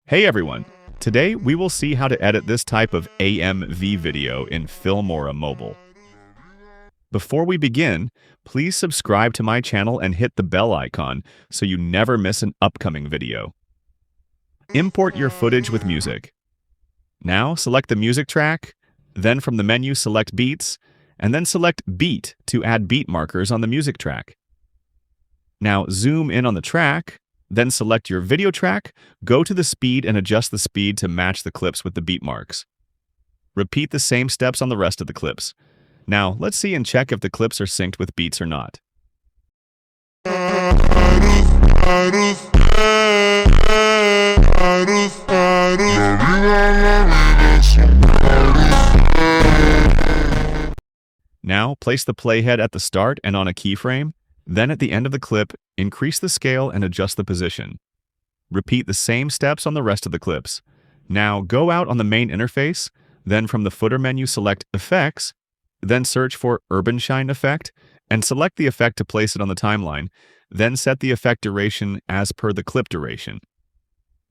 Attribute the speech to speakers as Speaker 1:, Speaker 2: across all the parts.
Speaker 1: Hey everyone! Today we will see how to edit this type of AMV video in Filmora Mobile. Before we begin, please subscribe to my channel and hit the bell icon so you never miss an upcoming video. Import your footage with music. Now select the music track, then from the menu select Beats, and then select Beat to add beat markers on the music track. Now zoom in on the track, then select your video track, go to the speed and adjust the speed to match the clips with the beat marks. Repeat the same steps on the rest of the clips. Now, let's see and check if the clips are synced with beats or not. Now, place the playhead at the start and on a keyframe. Then at the end of the clip, increase the scale and adjust the position. Repeat the same steps on the rest of the clips. Now go out on the main interface, then from the footer menu select Effects, then search for Urban Shine Effect, and select the effect to place it on the timeline, then set the effect duration as per the clip duration.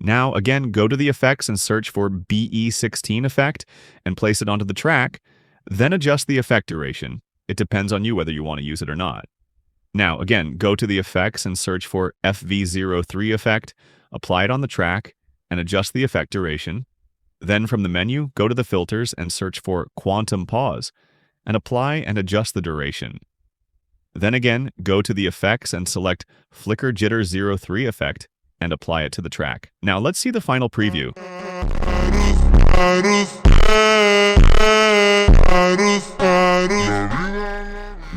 Speaker 1: Now again go to the effects and search for BE16 effect and place it onto the track, then adjust the effect duration. It depends on you whether you want to use it or not. Now, again, go to the effects and search for FV03 effect, apply it on the track, and adjust the effect duration. Then from the menu, go to the filters and search for Quantum Pause, and apply and adjust the duration. Then again, go to the effects and select Flicker Jitter 03 effect, and apply it to the track. Now, let's see the final preview.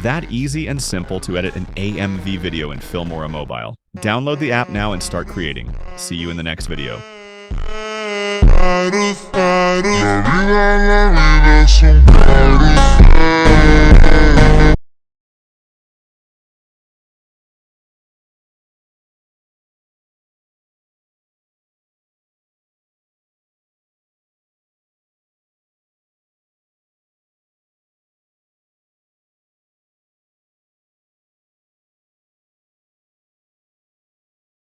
Speaker 1: That easy and simple to edit an AMV video in Filmora Mobile. Download the app now and start creating. See you in the next video.
Speaker 2: La vida, la vida es un party.